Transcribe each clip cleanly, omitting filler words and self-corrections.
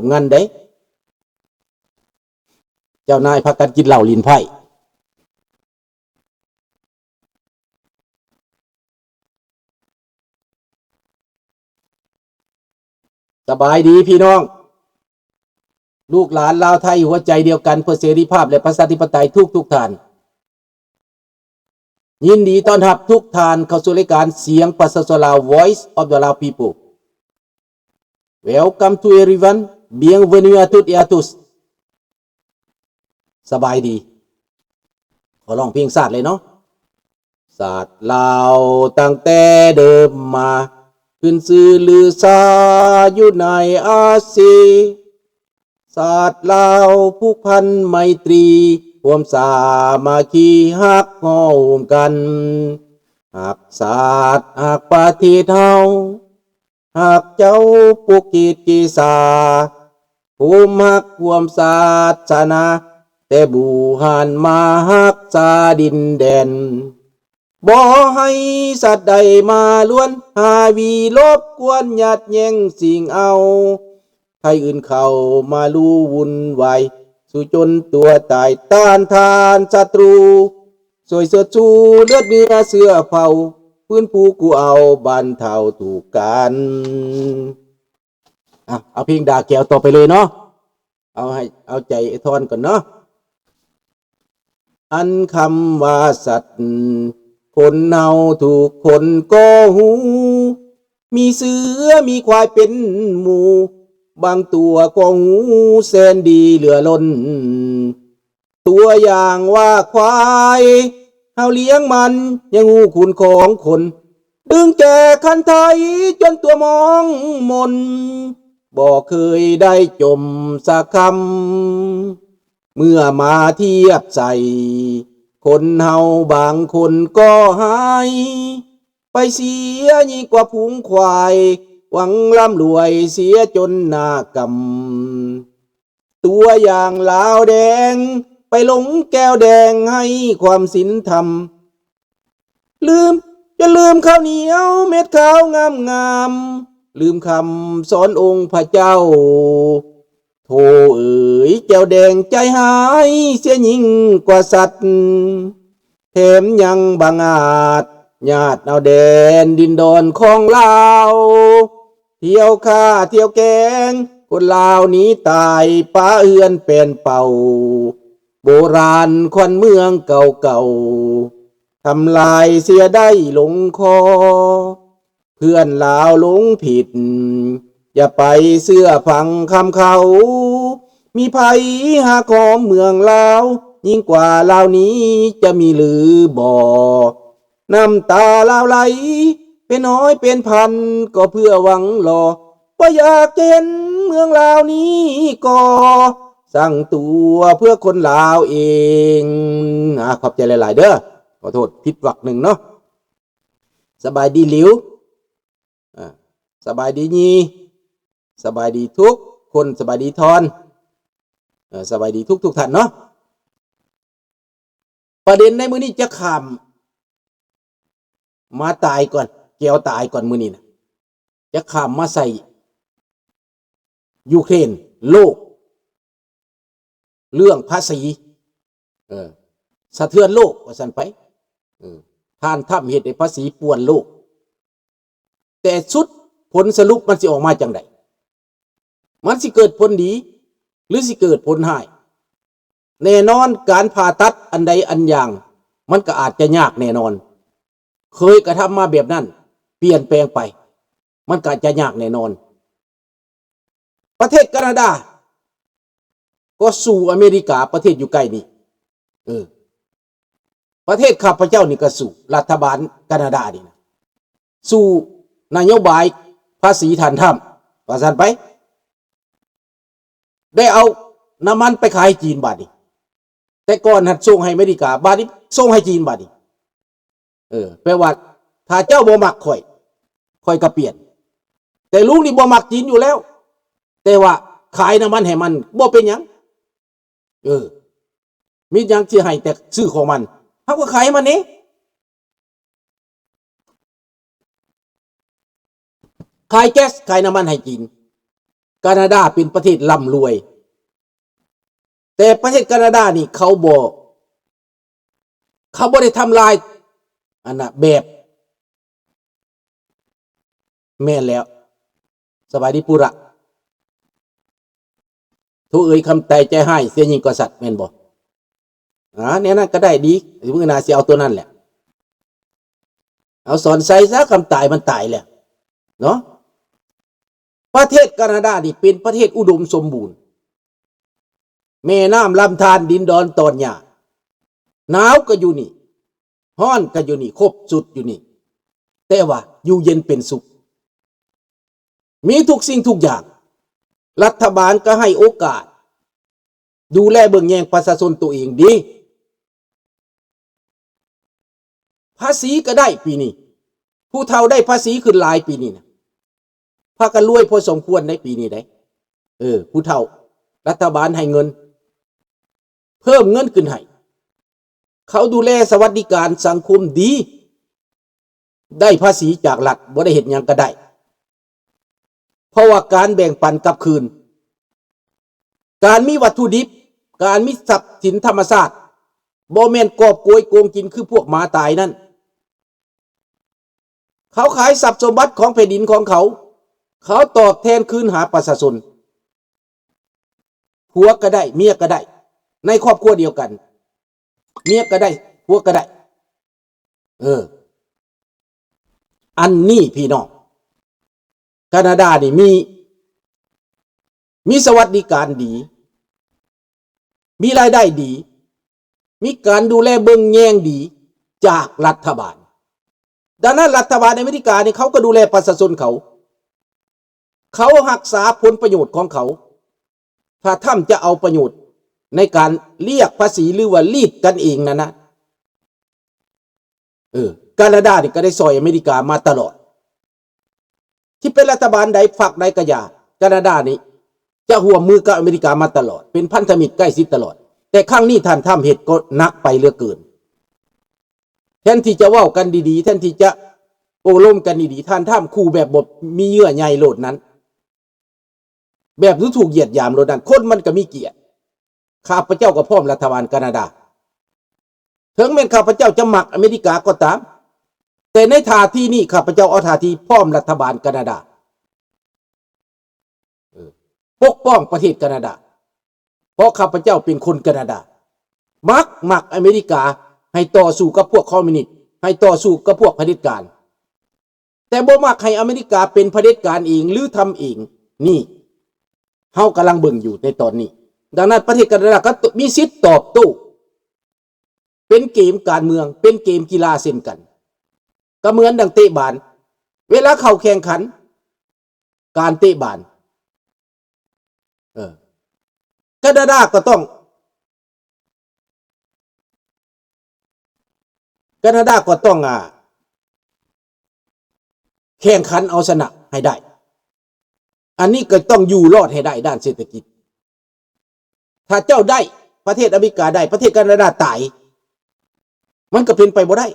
บงันเด้เจ้านายพากันกินเหล้าลินไพ่สบายดีพี่น้องลูกหลานลาวไทยหัวใจเดียวกันเพื่อเสรีภาพและประชาธิปไตยทุกท่านยินดีต้อนรับทุกท่านเข้าสู่รายการเสียงประชาชนลาว Voice of the Lao People Welcome to everyone Bienvenue à toutes et à tous สบายดีขอร้องเพลงศาสตร์เลยเนาะศาสตร์ลาวตั้งแต่เดิมมาขึ้นชื่อลือซาอยู่ในอาเซียนศาสตร์ลาวผูกพันไมตรีร่วมสามัคคีฮักง้อมกันหักศาสตร์หักประเทศเฮาหักเจ้าปุกกิจกีสาภูมิหักความศาสนาแต่บูหันมาหักษาดินแดนบ่ให้สัตว์ใดมาล้วนหาวีลบกวนยัดแย่งสิ่งเอาให้อื่นเข้ามาลู่วุ่นวายสู่จนตัวตายต้านทานศัตรูสวยเสื้อชูเลือดเนื้อเสื้อเผาพื้นผูกูเอาบรรเทาถูกกันเอาเพลงด่าแก้วต่อไปเลยเนาะเอาใจไอ้ทอนก่อนเนาะอันคำว่าสัตว์คนเฮาถูกคนก็หูมีเสือมีควายเป็นหมูบางตัวก็หูแสนดีเหลือล้นตัวอย่างว่าควายเฮาเลี้ยงมันยังหูคุณของคนดึงแก่คันไทยจนตัวมองมนบ่เคยได้จมสักคำเมื่อมาเทียบใส่คนเฮาบางคนก็หายไปเสียยิ่งกว่าพุงควายหวังร่ำรวยเสียจนหน้ากำตัวอย่างลาวแดงไปหลงแก้วแดงให้ความศีลธรรมอย่าลืมข้าวเหนียวเม็ดข้าวงามลืมคำสอนองค์พระเจ้าโธ่เอ๋ยแก้วแดงใจหายเสียยิ่งกว่าสัตว์แถมยังบังอาจญาติเอาแดนดินดอนของลาวเที่ยวฆ่าเที่ยวแกงคนลาวหนีตายป้าเอือนเป็นเป่าโบราณควันเมืองเก่าทำลายเสียได้ลงคอเพื่อนลาวหลงผิดอย่าไปเสื้อฟังคำเขามีภัยหาของเมืองลาวยิ่งกว่าลาวนี้จะมีหรือบ่น้ำตาลาวไหลเป็นน้อยเป็นพันก็เพื่อหวังรอว่าอยากเห็นเมืองลาวนี้ก็สั่งตัวเพื่อคนลาวเองขอบใจหลายๆเด้อขอโทษผิดวรรคหนึ่งเนาะสบายดีหลิวสบายดีนีสบายดีทุกคนสบายดีทอนสบายดีทุกท่านเนาะประเด็นในมื้อนี้จะขำมาตายก่อนแก้วตายก่อนมื้อนี้นะจะขำมาใส่ยูเครนโลกเรื่องภาษีสะเทือนโลกว่าซั่นไปท่านทำเหตุให้ภาษีป่วนโลกแต่สุดผลสรุปมันสิออกมาจังไดมันสิเกิดผลดีหรือสิเกิดผลร้ายแน่นอนการผ่าตัดอันใดอันอย่างมันก็อาจจะยากแน่นอนเคยกระทำมาแบบนั้นเปลี่ยนแปลงไปมันก็จะยากแน่นอนประเทศแคนาดาก็สู้อเมริกาประเทศอยู่ใกล้นี่ประเทศข้าพเจ้านี่ก็สู้รัฐบาลแคนาดานี่นะสู้นโยบายภาษีฐานถ้ำว่าซั่นไปได้เอาน้ำมันไปขายจีนบาดนี้แต่ก่อนหัดส่งให้อเมริกาบาดนี้ส่งให้จีนบาดนี้แปลว่าถ้าเจ้าบ่มักข่อยก็เปลี่ยนแต่ลุงนี่บ่มักจีนอยู่แล้วแต่ว่าขายน้ำมันให้มันบ่เป็นหยังมีหยังสิให้แต่ซื้อของมันเฮาก็ขายมันนี่ขายแก๊สขายน้ำมันให้จีน แคนาดาเป็นประเทศร่ำรวยแต่ประเทศแคนาดานี่เขาบ่ได้ทำลายอันน่ะแบบแม่นแล้วสบายดีปุระทุเอ่ยคำแต่ใจให้เสียยิ่งกว่าสัตว์แม่นบ่เนี่ยนั่นก็ได้ดีมื้อหน้าสิเอาตัวนั้นแหละเอาสอนใส่ซะคำตายมันตายแล้วเนาะประเทศแคนาดานี่เป็นประเทศอุดมสมบูรณ์แม่น้ำลำธารดินดอนตอนหญ้าหนาวก็อยู่นี่ร้อนก็อยู่นี่ครบสุดอยู่นี่แต่ว่าอยู่เย็นเป็นสุขมีทุกสิ่งทุกอย่างรัฐบาลก็ให้โอกาสดูแลเบิ่งแยงประชาชนตัวเองดีภาษีก็ได้ปีนี้ผู้เฒ่าได้ภาษีขึ้นหลายปีนี้นะพากันรวยพอสมควรในปีนี้ได้ผู้เฒ่ารัฐบาลให้เงินเพิ่มเงินขึ้นให้เขาดูแลสวัสดิการสังคมดีได้ภาษีจากรัฐบ่ได้เฮ็ดหยังก็ได้เพราะว่าการแบ่งปันกลับคืนการมีวัตถุดิบการมีทรัพย์สินธรรมชาติบ่แม่นกอบโกยโกงกินคือพวกหมาตายนั่นเขาขายทรัพย์สมบัติของแผ่นดินของเขาเขาตอบแทนคืนหาประชาชนผัวก็ได้เมียก็ได้ในครอบครัวเดียวกันเมียก็ได้ผัวก็ได้อันนี้พี่น้องแคนาดานี่มีสวัสดิการดีมีรายได้ดีมีการดูแลเบิ่งแยงดีจากรัฐบาลดังนั้นรัฐบาลอเมริกานี่เขาก็ดูแลประชาชนเขารักษาผลประโยชน์ของเขาถ้าท่านจะเอาประโยชน์ในการเรียกภาษีหรือว่ารีดกันเองนะแคนาดานี่ก็ได้ซอยอเมริกามาตลอดที่เป็นรัฐบาลใดฝักใดก็อย่าแคนาดานี่จะร่วมมือกับอเมริกามาตลอดเป็นพันธมิตรใกล้ชิดตลอดแต่ครั้งนี้ท่านทำเหตุก็หนักไปเหลือเกินแทนที่จะเว้ากันดีๆแทนที่จะโอ้ล้มกันดีๆท่านทำคู่แบบบทมีเยื่อใยโลดนั้นแบบถูกเหยียดหยามโลดนั้นคนมันก็มีเกียรติข้าพเจ้าก็พร้อมรัฐบาลแคนาดาถึงแม้ข้าพเจ้าจะมักอเมริกาก็ตามแต่ในท่าทีนี้ข้าพเจ้าเอาท่าทีพร้อมรัฐบาลแคนาดาปกป้องประเทศแคนาดาเพราะข้าพเจ้าเป็นคนแคนาดามักอเมริกาให้ต่อสู้กับพวกคอมมิวนิสต์ให้ต่อสู้กับพวกเผด็จการแต่บ่มักให้อเมริกาเป็นเผด็จการเองหรือทำเองนี่เฮากำลังเบิ่งอยู่ในตอนนี้ดังนั้นประเทศแคนาดาก็มีสิทธิ์ตอบโต้เป็นเกมการเมืองเป็นเกมกีฬาเช่นกันก็เหมือนดังเตะบาสเวลาเข้าแข่งขันการเตะบาสแคนาดาก็ต้องแข่งขันเอาชนะให้ได้อันนี้ก็ต้องอยู่รอดให้ได้ด้านเศรษฐกิจถ้าเจ้าได้ประเทศอเมริกาได้ประเทศแคนาดาตายมันก็เป็นไปบ่ได้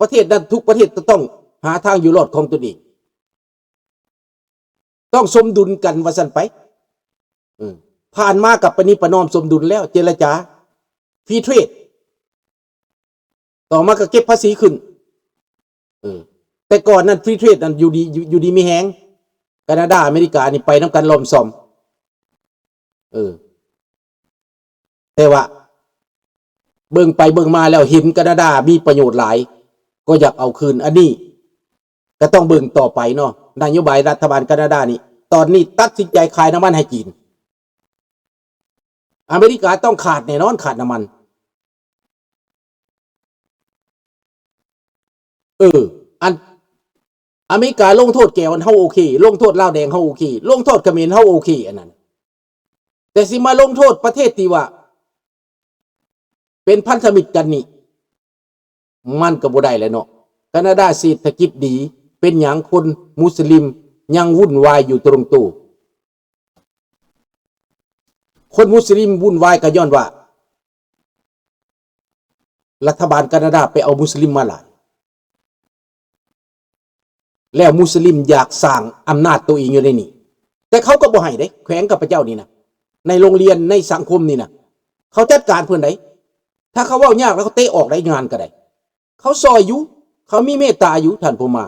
ประเทศนั้นทุกประเทศต้องหาทางอยู่รอดของตนเองต้องสมดุลกันว่าซั่นไปผ่านมากับปณิประนอมสมดุลแล้วเจรจาฟรีเทรดต่อมาก็เก็บภาษีขึ้นแต่ก่อนนั้นฟรีเทรดนั้นอยู่ดีมีแฮงแคนาดาอเมริกานี่ไปนำกันล้อมซ่อมแต่ว่าเบิ่งไปเบิ่งมาแล้วเห็นแคนาดามีประโยชน์หลายก็อยากเอาคืนอันนี้ก็ต้องเบิ่งต่อไปเนาะนโยบายรัฐบาลแคนาดานี่ตอนนี้ตัดสินใจขายน้ำมันให้จีนอเมริกาต้องขาดแน่นอนขาดน้ำมันอันอเมริกาลงโทษแก้วเฮาโอเคลงโทษลาวแดงเฮาโอเคลงโทษเขมรเฮาโอเคอันนั้นแต่สิมาลงโทษประเทศที่ว่าเป็นพันธมิตรกันนี่มันก็บ่ได้แล้วเนาะแคนาดาเศรษฐกิจดีเป็นหยังคนมุสลิมยังวุ่นวายอยู่ตรงตู้คนมุสลิมวุ่นวายก็ย้อนว่ารัฐบาลแคนาดาไปเอามุสลิมมาหลายแล้วมุสลิมอยากสร้างอำนาจตัวเองอยู่ในนี้ แต่เขาก็บ่ให้เด้แขวงกับพระเจ้านี่นะในโรงเรียนในสังคมนี่นะเขาจัดการเพื่อนได้ถ้าเขาเว้ายากแล้วเขาเตะออกได้งานก็ได้เขาซอยอยู่เขามีเมตตาอยู่ท่านผู้มา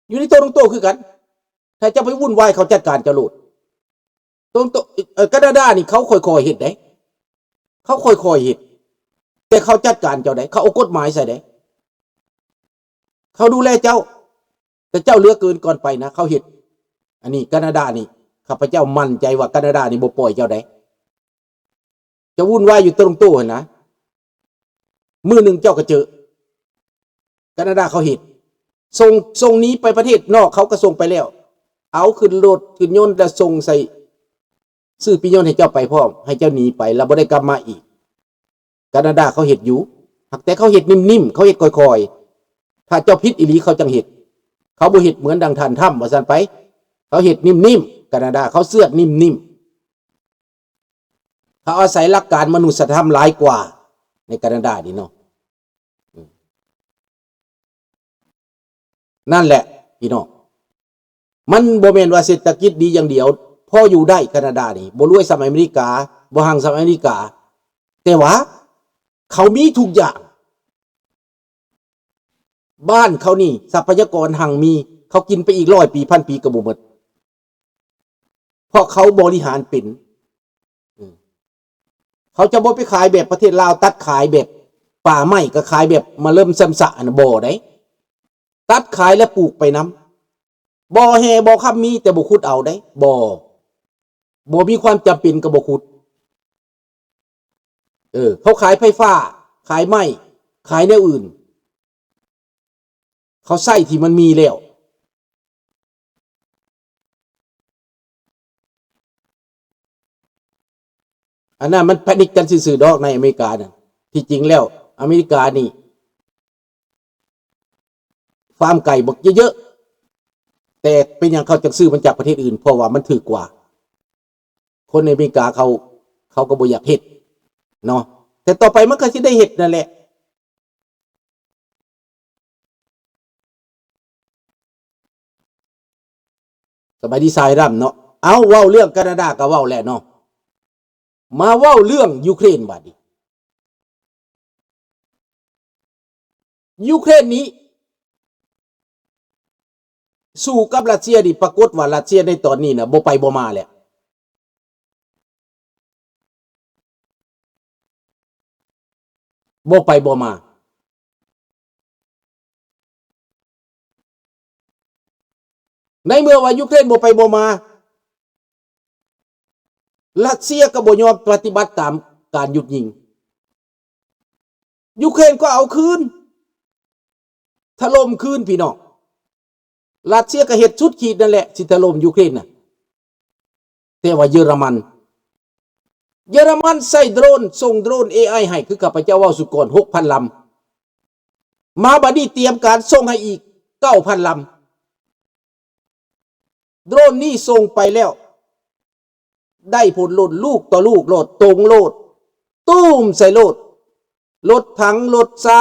อยู่ในโตตรงโตคือกันถ้าจะไปวุ่นวายเขาจัดการจะโลดตรงโตแคนาดานี่เขาค่อยๆเฮ็ดได้เขาค่อยๆเฮ็ดแต่เขาจัดการเจ้าได้เขาเอากฎหมายใส่ได้เขาดูแลเจ้าแต่เจ้าเหลือเกินก่อนไปนะเขาเฮ็ดอันนี้แคนาดานี่ข้าพเจ้ามั่นใจว่าแคนาดานี่บ่ปล่อยเจ้าได้จะวุ่นวายอยู่ตรงโตหั่นนะมื้อนึงเจ้าก็เจอแคนาดาเขาเฮ็ดส่งนี้ไปประเทศนอกเขาก็ส่งไปแล้วเอาขึ้นรถขึ้นยนต์แล้วส่งใส่ซื้อปิยนต์ให้เจ้าไปพร้อมให้เจ้าหนีไปแล้วบ่ได้กลับมาอีกแคนาดาเขาเฮ็ดอยู่แต่เขาเฮ็ดนิ่มๆเขาเฮ็ดค่อยๆถ้าเจ้าผิดอีหลีเขาจังเฮ็ดเขาบ่เฮ็ดเหมือนดังท่านทำว่าซั่นไปเขาเฮ็ดนิ่มๆแคนาดาเขาเสื้อนิ่มๆเขาอาศัยหลักการมนุษยธรรมหลายกว่าในแคนาดานี่เนาะนั่นแหละพี่น้องมันบ่แม่นว่าเศรษฐกิจดีอย่างเดียวพออยู่ได้แคนาดานี่บ่รวยสมัยอเมริกาบ่ห่างสมัยอเมริกาแต่ว่าเขามีทุกอย่างบ้านเขานี่ทรัพยากรหั่งมีเขากินไปอีก100 ปีพันปีก็บ่หมดเพราะเขาบริหารเป็นเขาจะบ่ไปขายแบบประเทศลาวตัดขายแบบป่าไม้ก็ขายแบบมาเริ่มซ้ำซะนะบ่ได้ตัดขายและปลูกไปน้ำบ่แห่บ่ครับมีแต่บ่ขุดเอาได้บ่มีความจำเป็นก็บ่ขุดเขาขายไฟฟ้าขายไม้ขายแนวอื่นเขาใส่ที่มันมีแล้วอันนั้นมันแพนิคกันซื่อๆดอกในอเมริกาน่ะที่จริงแล้วอเมริกานี่ฟาร์มไก่บักเยอะๆแต่เป็นอย่างเขาจะซื้อมันจากประเทศอื่นเพราะว่ามันถูกกว่าคนในอเมริกาเขาก็บ่อยากเฮ็ดเนาะแต่ต่อไปมันก็สิได้เฮ็ดนั่นแหละสบายดีไซน์ร่ำเนาะเอาเว้าเรื่องแคนาดาก็เว้าแล้วเนาะมาเว้าเรื่องยูเครนบัดนี้ยูเครนนี้สู้กับรัสเซียดิปรากฏว่ารัสเซียในตอนนี้น่ะบ่ไปบ่มาแล้วบ่ไปบ่มาในเมื่อว่ายูเครนบ่ไปบ่มารัสเซียก็บ่ยอมปฏิบัติตามการหยุดยิงยูเครนก็เอาคืนถล่มคืนพี่น้องรัสเซียก็เฮ็ดสุดขีดนั่นแหละสิถล่มยูเครนน่ะแต่ว่าเยอรมันใส่โดรนส่งโดรน AI ให้คือข้าพเจ้าเว้าสุก่อน 6,000 ลำมาบัดนี้เตรียมการส่งให้อีก 9,000 ลำโดรนนี้ส่งไปแล้วได้ผลโลดลูกต่อลูกโลดตรงโลดตุ้มใส่โลดรถถังรถซา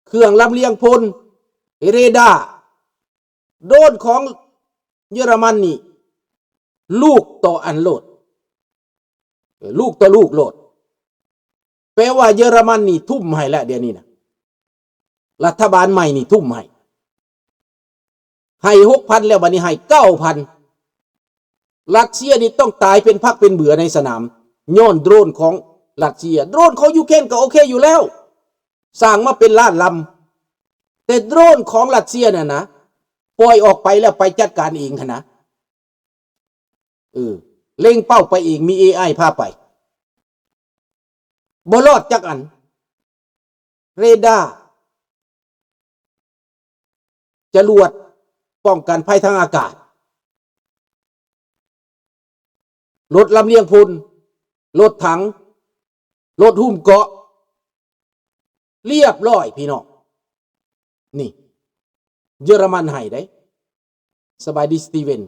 เครื่องลำเลียงพลเรดาร์โดรนของเยอรมันนี่ลูกต่ออันโลดลูกต่อลูกโลดแปลว่าเยอรมันนี่ทุ่มให้แล้วเดี๋ยวนี้นะรัฐบาลใหม่นี่ทุ่มให้ 6,000 แล้วบัดนี้ให้ 9,000รัสเซียนี่ต้องตายเป็นพักเป็นเบื่อในสนามย้อนโดรนของรัสเซียโดรนของยูเครนก็โอเคอยู่แล้วสร้างมาเป็นล้านลำแต่โดรนของรัสเซียน่ะนะปล่อยออกไปแล้วไปจัดการเองนะเล็งเป้าไปเองมี AI พาไปบ่รอดจักอันเรดาร์จรวดป้องกันภัยทางอากาศรถลำเลียงพลรถถังรถหุ้มเกาะเรียบร้อยพี่น้องนี่เยอรมันให้ได้สบายดีสตีเวน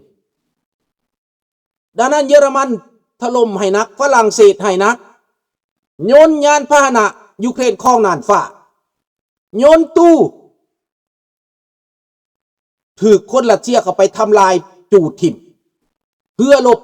ดังนั้นเยอรมันถล่มให้นักฝรั่งเศสให้นักโยนยานพาหนะยูเครนคลองน่านฟ้าโยนตู้ถือคนรัสเซียเข้าไปทำลายจูดถิ่ม เพื่อลบ